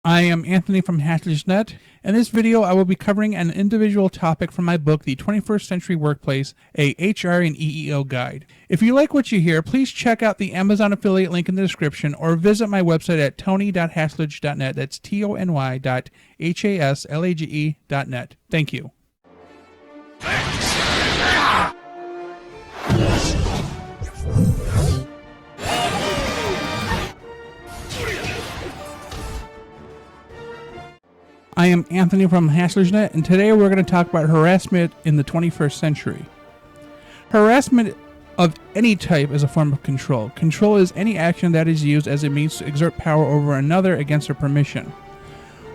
I am Anthony from Haslage. In this video, I will be covering an individual topic from my book, The 21st Century Workplace, a HR and EEO Guide. If you like what you hear, please check out the Amazon affiliate link in the description or visit my website at tony.haslage.net. That's tony.haslage.net. Thank you. I am Anthony from Haslage, and today we're going to talk about harassment in the 21st century. Harassment of any type is a form of control. Control is any action that is used as a means to exert power over another against their permission.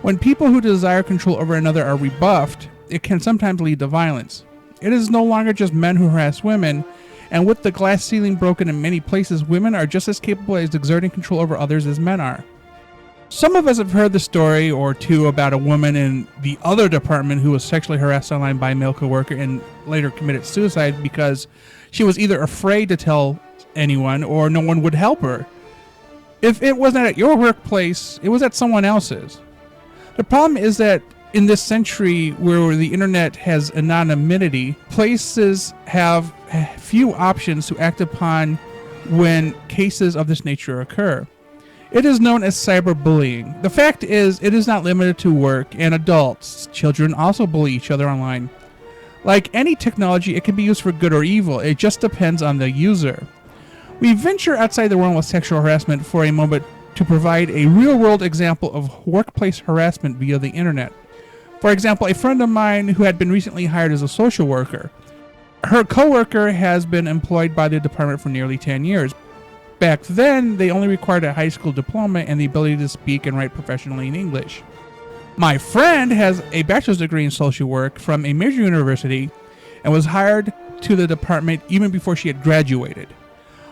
When people who desire control over another are rebuffed, it can sometimes lead to violence. It is no longer just men who harass women, and with the glass ceiling broken in many places, women are just as capable as exerting control over others as men are. Some of us have heard the story or two about a woman in the other department who was sexually harassed online by a male coworker and later committed suicide because she was either afraid to tell anyone or no one would help her. If it wasn't at your workplace, it was at someone else's. The problem is that in this century where the internet has anonymity, places have few options to act upon when cases of this nature occur. It is known as cyberbullying. The fact is, it is not limited to work and adults. Children also bully each other online. Like any technology, it can be used for good or evil. It just depends on the user. We venture outside the realm of sexual harassment for a moment to provide a real-world example of workplace harassment via the internet. For example, a friend of mine who had been recently hired as a social worker. Her coworker has been employed by the department for nearly 10 years. Back then, they only required a high school diploma and the ability to speak and write professionally in English. My friend has a bachelor's degree in social work from a major university and was hired to the department even before she had graduated.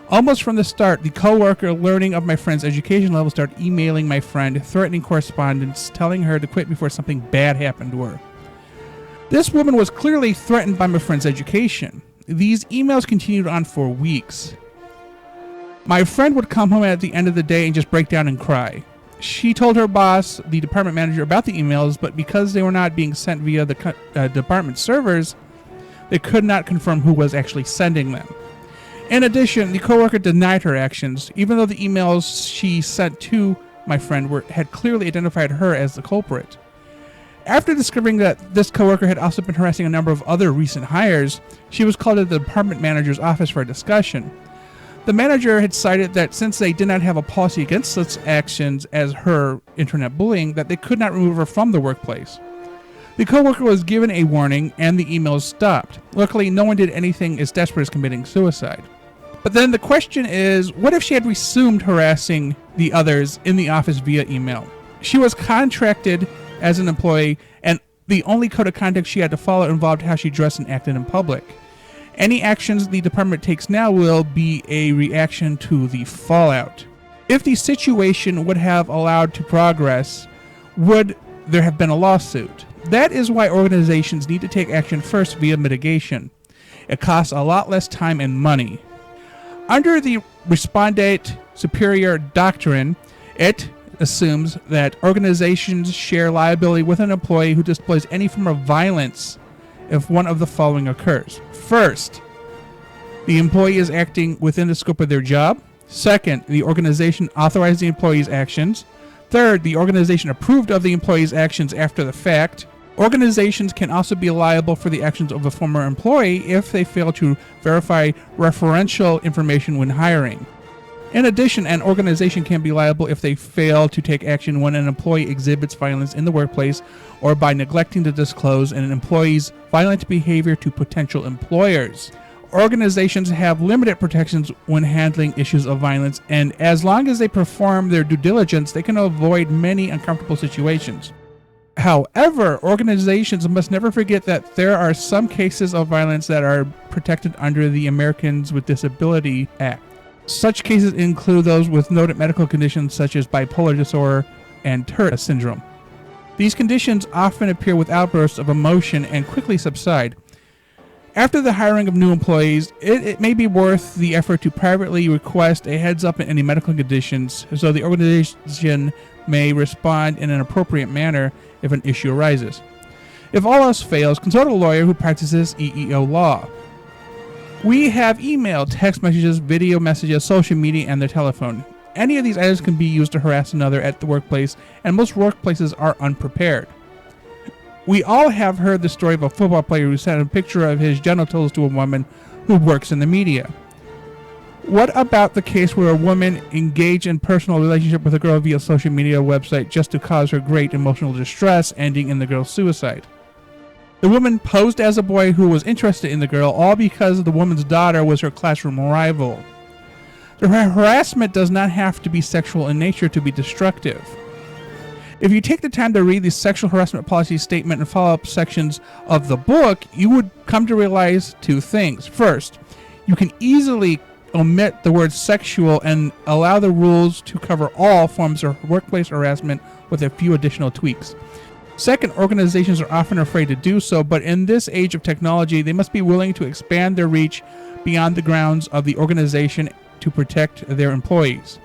Almost from the start, the coworker, learning of my friend's education level, started emailing my friend, threatening correspondence, telling her to quit before something bad happened to her. This woman was clearly threatened by my friend's education. These emails continued on for weeks. My friend would come home at the end of the day and just break down and cry. She told her boss, the department manager, about the emails, but because they were not being sent via the department servers, they could not confirm who was actually sending them. In addition, the coworker denied her actions, even though the emails she sent to my friend had clearly identified her as the culprit. After discovering that this coworker had also been harassing a number of other recent hires, she was called to the department manager's office for a discussion. The manager had cited that since they did not have a policy against such actions as her internet bullying, that they could not remove her from the workplace. The coworker was given a warning and the emails stopped. Luckily, no one did anything as desperate as committing suicide. But then the question is, what if she had resumed harassing the others in the office via email? She was contracted as an employee, and the only code of conduct she had to follow involved how she dressed and acted in public. Any actions the department takes now will be a reaction to the fallout. If the situation would have allowed to progress, would there have been a lawsuit? That is why organizations need to take action first via mitigation. It costs a lot less time and money. Under the Respondent Superior Doctrine, it assumes that organizations share liability with an employee who displays any form of violence if one of the following occurs. First, the employee is acting within the scope of their job. Second, the organization authorized the employee's actions. Third, the organization approved of the employee's actions after the fact. Organizations can also be liable for the actions of a former employee if they fail to verify referential information when hiring. In addition, an organization can be liable if they fail to take action when an employee exhibits violence in the workplace or by neglecting to disclose an employee's violent behavior to potential employers. Organizations have limited protections when handling issues of violence, and as long as they perform their due diligence, they can avoid many uncomfortable situations. However, organizations must never forget that there are some cases of violence that are protected under the Americans with Disability Act. Such cases include those with noted medical conditions such as bipolar disorder and Tourette syndrome. These conditions often appear with outbursts of emotion and quickly subside. After the hiring of new employees, it may be worth the effort to privately request a heads up in any medical conditions so the organization may respond in an appropriate manner if an issue arises. If all else fails, consult a lawyer who practices EEO law. We have email, text messages, video messages, social media, and their telephone. Any of these items can be used to harass another at the workplace, and most workplaces are unprepared. We all have heard the story of a football player who sent a picture of his genitals to a woman who works in the media. What about the case where a woman engaged in personal relationship with a girl via social media website just to cause her great emotional distress, ending in the girl's suicide? The woman posed as a boy who was interested in the girl, all because the woman's daughter was her classroom rival. The harassment does not have to be sexual in nature to be destructive. If you take the time to read the sexual harassment policy statement and follow-up sections of the book, you would come to realize two things. First, you can easily omit the word sexual and allow the rules to cover all forms of workplace harassment with a few additional tweaks. Second, organizations are often afraid to do so, but in this age of technology, they must be willing to expand their reach beyond the grounds of the organization to protect their employees.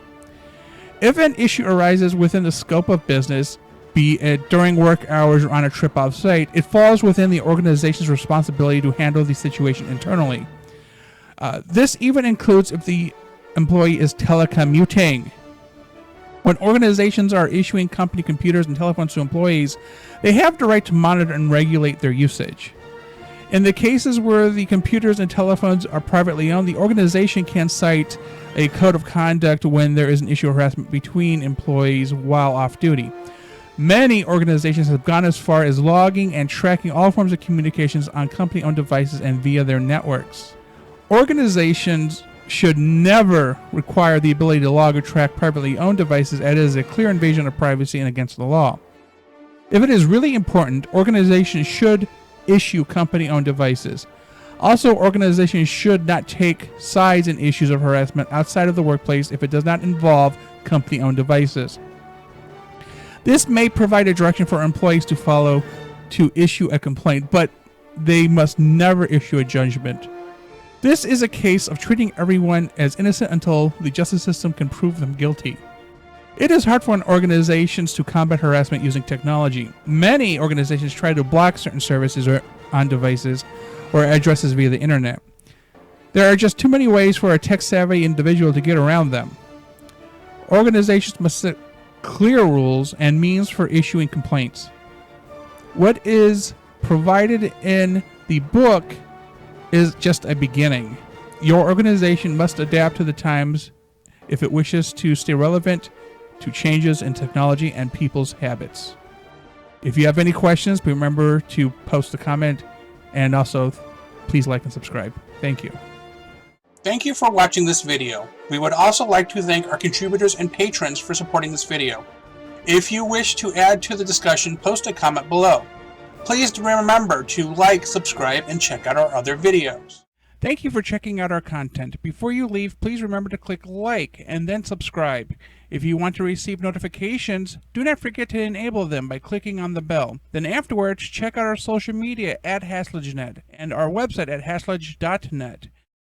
If an issue arises within the scope of business, be it during work hours or on a trip off-site, it falls within the organization's responsibility to handle the situation internally. This even includes if the employee is telecommuting. When organizations are issuing company computers and telephones to employees, they have the right to monitor and regulate their usage. In the cases where the computers and telephones are privately owned, the organization can cite a code of conduct when there is an issue of harassment between employees while off duty. Many organizations have gone as far as logging and tracking all forms of communications on company-owned devices and via their networks. Organizations should never require the ability to log or track privately owned devices, as it is a clear invasion of privacy and against the law. If it is really important, organizations should issue company-owned devices. Also, organizations should not take sides in issues of harassment outside of the workplace if it does not involve company-owned devices. This may provide a direction for employees to follow to issue a complaint, but they must never issue a judgment. This is a case of treating everyone as innocent until the justice system can prove them guilty. It is hard for organizations to combat harassment using technology. Many organizations try to block certain services or on devices or addresses via the internet. There are just too many ways for a tech-savvy individual to get around them. Organizations must set clear rules and means for issuing complaints. What is provided in the book is just a beginning. Your organization must adapt to the times if it wishes to stay relevant to changes in technology and people's habits. If you have any questions, please remember to post a comment, and also please like and subscribe. Thank you. Thank you for watching this video. We would also like to thank our contributors and patrons for supporting this video. If you wish to add to the discussion, post a comment below. Please remember to like, subscribe, and check out our other videos. Thank you for checking out our content. Before you leave, please remember to click like and then subscribe. If you want to receive notifications, do not forget to enable them by clicking on the bell. Then afterwards, check out our social media at HaslageNet and our website at haslage.net.